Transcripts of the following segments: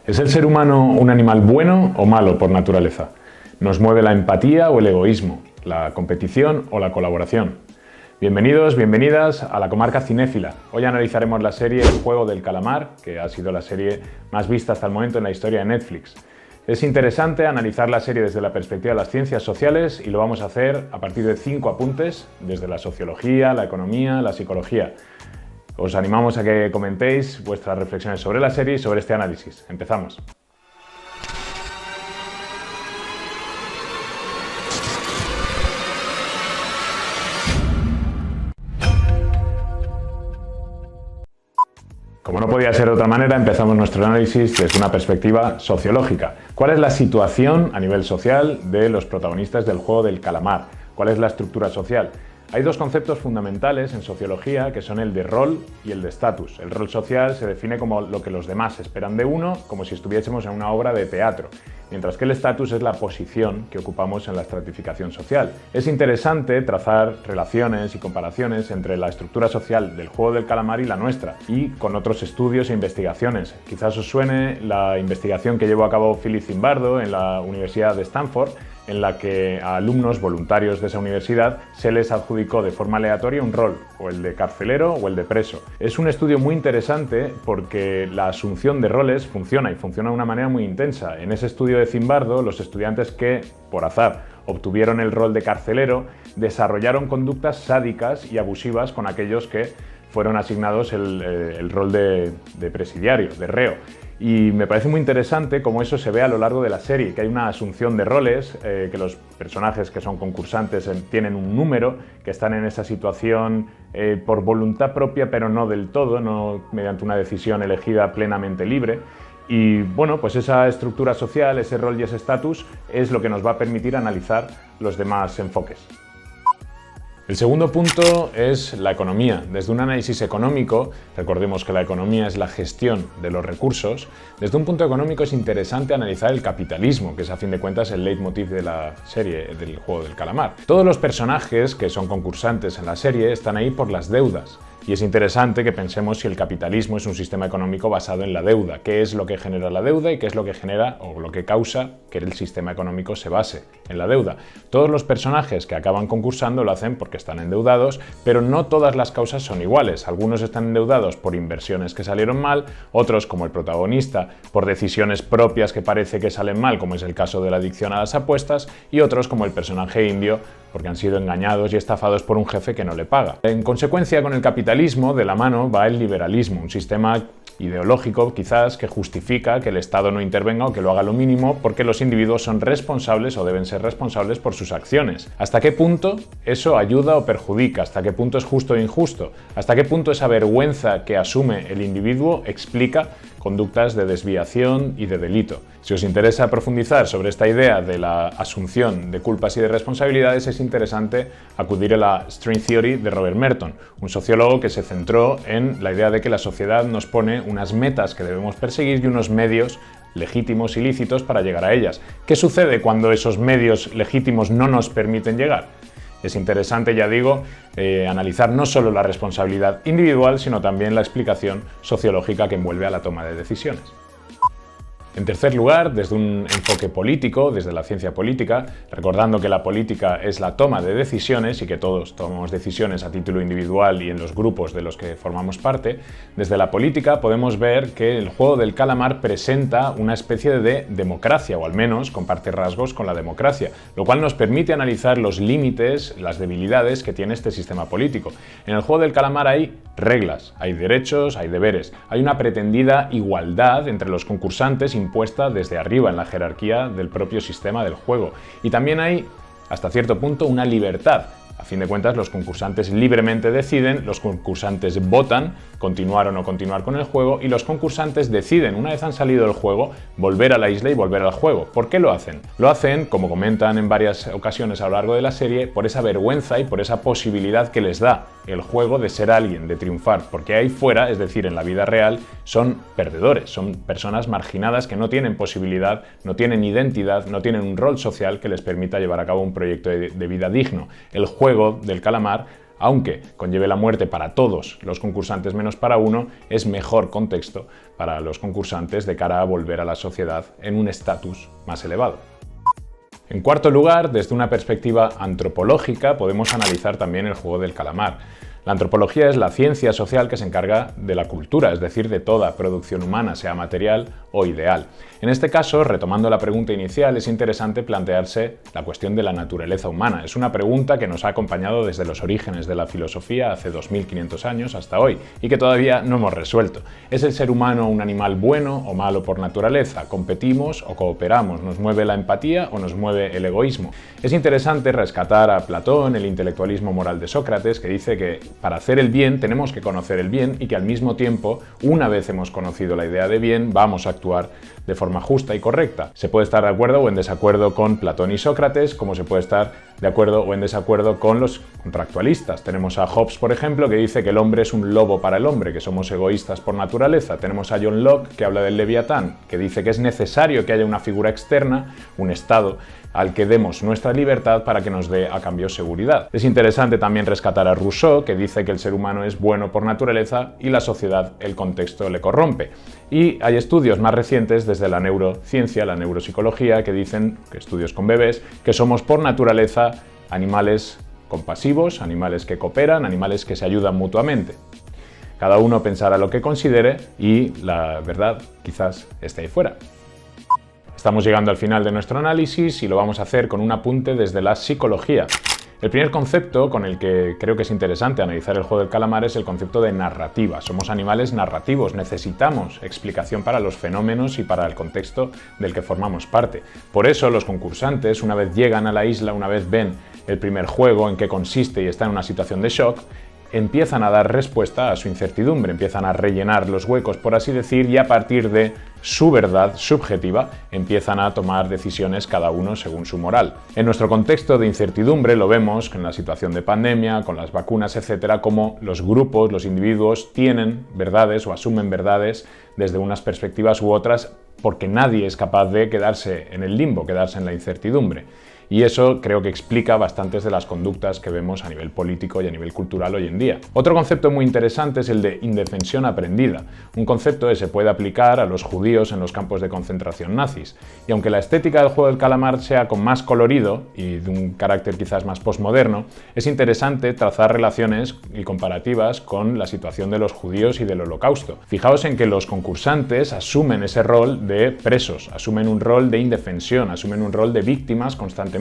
¿Es el ser humano un animal bueno o malo por naturaleza? ¿Nos mueve la empatía o el egoísmo, la competición o la colaboración? Bienvenidos, bienvenidas a la Comarca Cinéfila. Hoy analizaremos la serie El Juego del Calamar, que ha sido la serie más vista hasta el momento en la historia de Netflix. Es interesante analizar la serie desde la perspectiva de las ciencias sociales y lo vamos a hacer a partir de 5 apuntes desde la sociología, la economía, la psicología. Os animamos a que comentéis vuestras reflexiones sobre la serie y sobre este análisis. Empezamos. Como no podía ser de otra manera, empezamos nuestro análisis desde una perspectiva sociológica. ¿Cuál es la situación a nivel social de los protagonistas del Juego del Calamar? ¿Cuál es la estructura social? Hay dos conceptos fundamentales en sociología que son el de rol y el de estatus. El rol social se define como lo que los demás esperan de uno, como si estuviésemos en una obra de teatro, mientras que el estatus es la posición que ocupamos en la estratificación social. Es interesante trazar relaciones y comparaciones entre la estructura social del Juego del Calamar y la nuestra, y con otros estudios e investigaciones. Quizás os suene la investigación que llevó a cabo Philip Zimbardo en la Universidad de Stanford, en la que a alumnos voluntarios de esa universidad se les adjudicó de forma aleatoria un rol, o el de carcelero o el de preso. Es un estudio muy interesante porque la asunción de roles funciona y funciona de una manera muy intensa. En ese estudio de Zimbardo, los estudiantes que, por azar, obtuvieron el rol de carcelero desarrollaron conductas sádicas y abusivas con aquellos que fueron asignados el rol de presidiario, de reo. Y me parece muy interesante cómo eso se ve a lo largo de la serie, que hay una asunción de roles, que los personajes que son concursantes tienen un número, que están en esa situación por voluntad propia, pero no del todo, no mediante una decisión elegida plenamente libre. Y bueno, pues esa estructura social, ese rol y ese estatus es lo que nos va a permitir analizar los demás enfoques. El segundo punto es la economía. Desde un análisis económico, recordemos que la economía es la gestión de los recursos, desde un punto económico es interesante analizar el capitalismo, que es a fin de cuentas el leitmotiv de la serie del Juego del Calamar. Todos los personajes que son concursantes en la serie están ahí por las deudas. Y es interesante que pensemos si el capitalismo es un sistema económico basado en la deuda, qué es lo que genera la deuda y qué es lo que genera o lo que causa que el sistema económico se base en la deuda. Todos los personajes que acaban concursando lo hacen porque están endeudados, pero no todas las causas son iguales. Algunos están endeudados por inversiones que salieron mal, otros, como el protagonista, por decisiones propias que parece que salen mal, como es el caso de la adicción a las apuestas, y otros, como el personaje indio, porque han sido engañados y estafados por un jefe que no le paga. En consecuencia, con el capitalismo de la mano va el liberalismo, un sistema ideológico quizás que justifica que el Estado no intervenga o que lo haga lo mínimo porque los individuos son responsables o deben ser responsables por sus acciones. ¿Hasta qué punto eso ayuda o perjudica? ¿Hasta qué punto es justo o injusto? ¿Hasta qué punto esa vergüenza que asume el individuo explica conductas de desviación y de delito? Si os interesa profundizar sobre esta idea de la asunción de culpas y de responsabilidades, es interesante acudir a la String Theory de Robert Merton, un sociólogo que se centró en la idea de que la sociedad nos pone unas metas que debemos perseguir y unos medios legítimos y lícitos para llegar a ellas. ¿Qué sucede cuando esos medios legítimos no nos permiten llegar? Es interesante, ya digo, analizar no solo la responsabilidad individual, sino también la explicación sociológica que envuelve a la toma de decisiones. En tercer lugar, desde un enfoque político, desde la ciencia política, recordando que la política es la toma de decisiones y que todos tomamos decisiones a título individual y en los grupos de los que formamos parte, desde la política podemos ver que el Juego del Calamar presenta una especie de democracia, o al menos comparte rasgos con la democracia, lo cual nos permite analizar los límites, las debilidades que tiene este sistema político. En el Juego del Calamar hay reglas, hay derechos, hay deberes, hay una pretendida igualdad entre los concursantes impuesta desde arriba en la jerarquía del propio sistema del juego. Y también hay, hasta cierto punto, una libertad. A fin de cuentas, los concursantes libremente deciden, los concursantes votan continuar o no continuar con el juego y los concursantes deciden, una vez han salido del juego, volver a la isla y volver al juego. ¿Por qué lo hacen? Lo hacen, como comentan en varias ocasiones a lo largo de la serie, por esa vergüenza y por esa posibilidad que les da el juego de ser alguien, de triunfar, porque ahí fuera, es decir, en la vida real, son perdedores, son personas marginadas que no tienen posibilidad, no tienen identidad, no tienen un rol social que les permita llevar a cabo un proyecto de vida digno. El juego del calamar aunque conlleve la muerte para todos los concursantes menos para uno, es mejor contexto para los concursantes de cara a volver a la sociedad en un estatus más elevado. En cuarto lugar, desde una perspectiva antropológica, podemos analizar también el juego del calamar. La antropología es la ciencia social que se encarga de la cultura, es decir, de toda producción humana, sea material o ideal. En este caso, retomando la pregunta inicial, es interesante plantearse la cuestión de la naturaleza humana. Es una pregunta que nos ha acompañado desde los orígenes de la filosofía hace 2500 años hasta hoy y que todavía no hemos resuelto. ¿Es el ser humano un animal bueno o malo por naturaleza? ¿Competimos o cooperamos? ¿Nos mueve la empatía o nos mueve el egoísmo? Es interesante rescatar a Platón, el intelectualismo moral de Sócrates, que dice que para hacer el bien tenemos que conocer el bien y que al mismo tiempo, una vez hemos conocido la idea de bien, vamos a actuar de forma justa y correcta. Se puede estar de acuerdo o en desacuerdo con Platón y Sócrates, como se puede estar de acuerdo o en desacuerdo con los contractualistas. Tenemos a Hobbes, por ejemplo, que dice que el hombre es un lobo para el hombre, que somos egoístas por naturaleza. Tenemos a John Locke, que habla del Leviatán, que dice que es necesario que haya una figura externa, un Estado, al que demos nuestra libertad para que nos dé a cambio seguridad. Es interesante también rescatar a Rousseau, que dice que el ser humano es bueno por naturaleza y la sociedad, el contexto, le corrompe. Y hay estudios más recientes desde la neurociencia, la neuropsicología, que dicen, que estudios con bebés, que somos por naturaleza animales compasivos, animales que cooperan, animales que se ayudan mutuamente. Cada uno pensará lo que considere y la verdad quizás esté ahí fuera. Estamos llegando al final de nuestro análisis y lo vamos a hacer con un apunte desde la psicología. El primer concepto con el que creo que es interesante analizar el juego del calamar es el concepto de narrativa. Somos animales narrativos, necesitamos explicación para los fenómenos y para el contexto del que formamos parte. Por eso los concursantes, una vez llegan a la isla, una vez ven el primer juego, en qué consiste y están en una situación de shock, empiezan a dar respuesta a su incertidumbre, empiezan a rellenar los huecos, por así decir, y a partir de su verdad subjetiva empiezan a tomar decisiones cada uno según su moral. En nuestro contexto de incertidumbre lo vemos en la situación de pandemia, con las vacunas, etcétera, como los grupos, los individuos tienen verdades o asumen verdades desde unas perspectivas u otras porque nadie es capaz de quedarse en el limbo, quedarse en la incertidumbre. Y eso creo que explica bastantes de las conductas que vemos a nivel político y a nivel cultural hoy en día. Otro concepto muy interesante es el de indefensión aprendida, un concepto que se puede aplicar a los judíos en los campos de concentración nazis. Y aunque la estética del juego del calamar sea con más colorido y de un carácter quizás más posmoderno, es interesante trazar relaciones y comparativas con la situación de los judíos y del Holocausto. Fijaos en que los concursantes asumen ese rol de presos, asumen un rol de indefensión, asumen un rol de víctimas constantemente,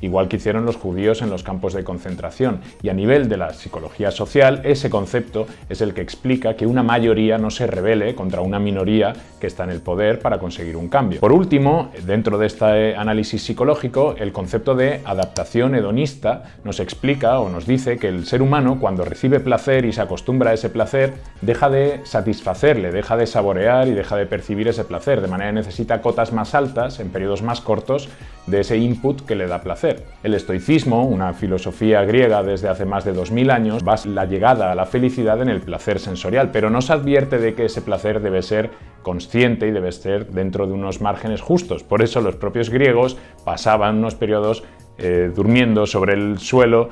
igual que hicieron los judíos en los campos de concentración. Y a nivel de la psicología social, ese concepto es el que explica que una mayoría no se rebele contra una minoría que está en el poder para conseguir un cambio. Por último, dentro de este análisis psicológico, el concepto de adaptación hedonista nos explica o nos dice que el ser humano, cuando recibe placer y se acostumbra a ese placer, deja de satisfacerle, deja de saborear y deja de percibir ese placer, de manera que necesita cotas más altas en periodos más cortos de ese input que le da placer. El estoicismo, una filosofía griega desde hace más de 2000 años, basa la llegada a la felicidad en el placer sensorial, pero nos advierte de que ese placer debe ser consciente y debe ser dentro de unos márgenes justos. Por eso los propios griegos pasaban unos periodos durmiendo sobre el suelo,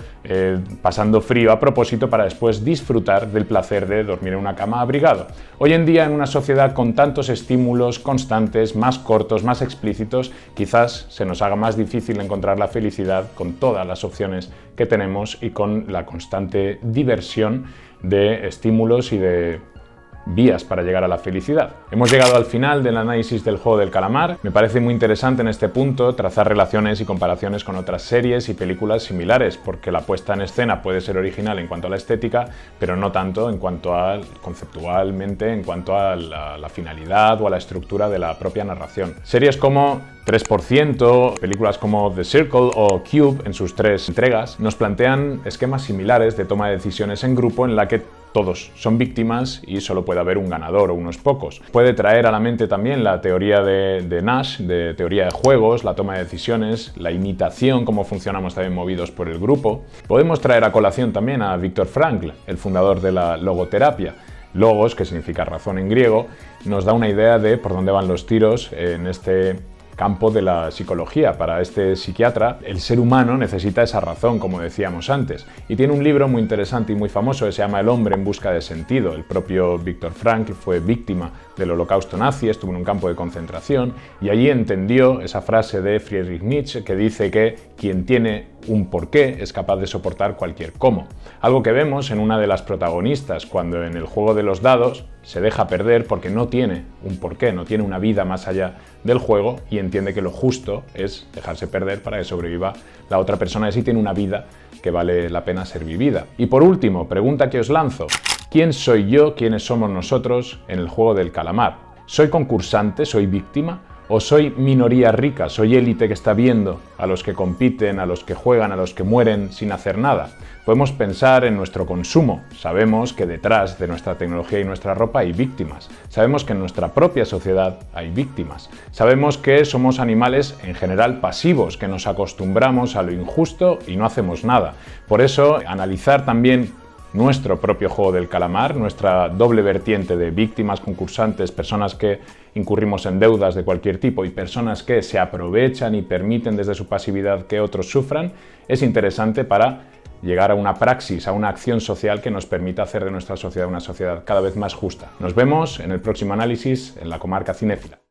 pasando frío a propósito para después disfrutar del placer de dormir en una cama abrigado. Hoy en día, en una sociedad con tantos estímulos constantes, más cortos, más explícitos, quizás se nos haga más difícil encontrar la felicidad con todas las opciones que tenemos y con la constante diversión de estímulos y de vías para llegar a la felicidad. Hemos llegado al final del análisis del juego del calamar. Me parece muy interesante en este punto trazar relaciones y comparaciones con otras series y películas similares, porque la puesta en escena puede ser original en cuanto a la estética, pero no tanto en cuanto a conceptualmente, en cuanto a la finalidad o a la estructura de la propia narración. Series como 3%, películas como The Circle o Cube en sus 3 entregas, nos plantean esquemas similares de toma de decisiones en grupo en la que todos son víctimas y solo puede haber un ganador o unos pocos. Puede traer a la mente también la teoría de Nash, de teoría de juegos, la toma de decisiones, la imitación, cómo funcionamos también movidos por el grupo. Podemos traer a colación también a Viktor Frankl, el fundador de la logoterapia. Logos, que significa razón en griego, nos da una idea de por dónde van los tiros en este campo de la psicología. Para este psiquiatra, el ser humano necesita esa razón, como decíamos antes. Y tiene un libro muy interesante y muy famoso que se llama El hombre en busca de sentido. El propio Viktor Frankl fue víctima del holocausto nazi, estuvo en un campo de concentración y allí entendió esa frase de Friedrich Nietzsche que dice que quien tiene un porqué es capaz de soportar cualquier cómo. Algo que vemos en una de las protagonistas cuando en el juego de los dados se deja perder porque no tiene un porqué, no tiene una vida más allá del juego y entiende que lo justo es dejarse perder para que sobreviva la otra persona y así tiene una vida que vale la pena ser vivida. Y por último, pregunta que os lanzo. ¿Quién soy yo, quiénes somos nosotros en el juego del calamar? ¿Soy concursante, soy víctima? ¿O soy minoría rica, soy élite que está viendo a los que compiten, a los que juegan, a los que mueren sin hacer nada? Podemos pensar en nuestro consumo. Sabemos que detrás de nuestra tecnología y nuestra ropa hay víctimas. Sabemos que en nuestra propia sociedad hay víctimas. Sabemos que somos animales en general pasivos, que nos acostumbramos a lo injusto y no hacemos nada. Por eso, analizar también nuestro propio juego del calamar, nuestra doble vertiente de víctimas, concursantes, personas que incurrimos en deudas de cualquier tipo y personas que se aprovechan y permiten desde su pasividad que otros sufran, es interesante para llegar a una praxis, a una acción social que nos permita hacer de nuestra sociedad una sociedad cada vez más justa. Nos vemos en el próximo análisis en la comarca cinéfila.